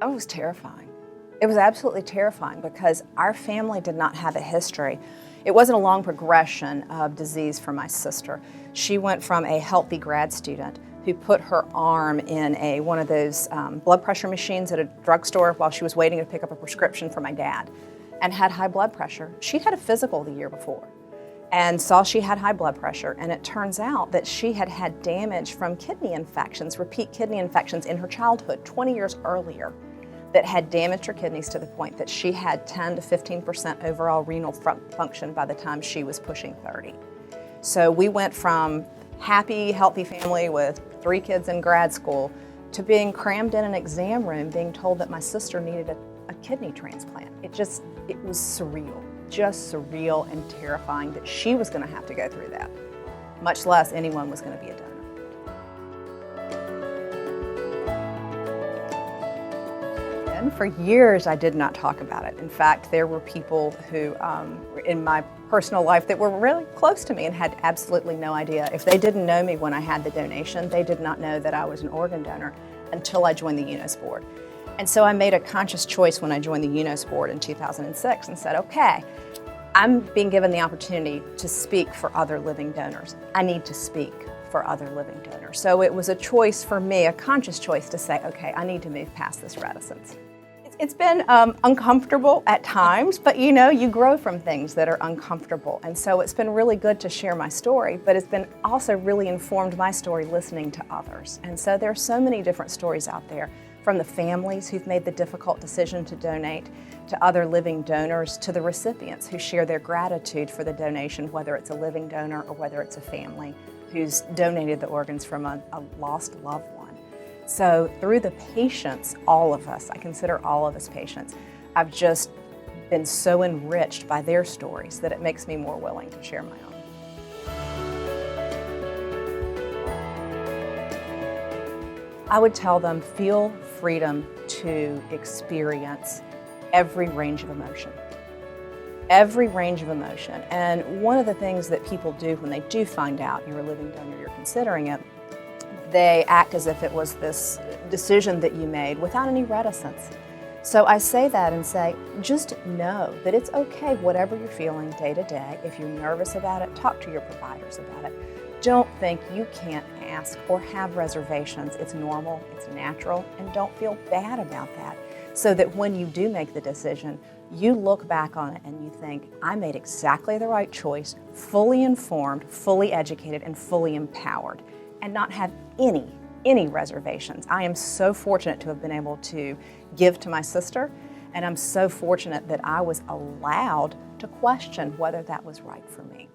It was terrifying. It was absolutely terrifying because our family did not have a history. It wasn't a long progression of disease for my sister. She went from a healthy grad student who put her arm in one of those blood pressure machines at a drugstore while she was waiting to pick up a prescription for my dad, and had high blood pressure. She'd had a physical the year before and saw she had high blood pressure, and it turns out that she had had damage from kidney infections, repeat kidney infections in her childhood 20 years earlier, that had damaged her kidneys to the point that she had 10 to 15% overall renal function by the time she was pushing 30. So we went from happy, healthy family with 3 kids in grad school to being crammed in an exam room, being told that my sister needed a kidney transplant. It was surreal, just surreal and terrifying that she was gonna have to go through that, much less anyone was gonna be a donor. And for years, I did not talk about it. In fact, there were people who, in my personal life, that were really close to me and had absolutely no idea. If they didn't know me when I had the donation, they did not know that I was an organ donor until I joined the UNOS board. And so I made a conscious choice when I joined the UNOS board in 2006 and said, okay, I'm being given the opportunity to speak for other living donors. I need to speak for other living donors. So it was a choice for me, a conscious choice to say, okay, I need to move past this reticence. It's been uncomfortable at times, but you grow from things that are uncomfortable. And so it's been really good to share my story, but it's been also really informed my story listening to others. And so there are so many different stories out there, from the families who've made the difficult decision to donate, to other living donors, to the recipients who share their gratitude for the donation, whether it's a living donor or whether it's a family who's donated the organs from a lost loved one. So through the patients, all of us, I consider all of us patients, I've just been so enriched by their stories that it makes me more willing to share my own. I would tell them, feel freedom to experience every range of emotion. Every range of emotion. And one of the things that people do when they do find out you're a living donor, you're considering it, they act as if it was this decision that you made without any reticence. So I say that and say, just know that it's okay, whatever you're feeling day to day. If you're nervous about it, talk to your providers about it. Don't think you can't ask or have reservations. It's normal, it's natural, and don't feel bad about that. So that when you do make the decision, you look back on it and you think, I made exactly the right choice, fully informed, fully educated, and fully empowered, and not have any reservations. I am so fortunate to have been able to give to my sister, and I'm so fortunate that I was allowed to question whether that was right for me.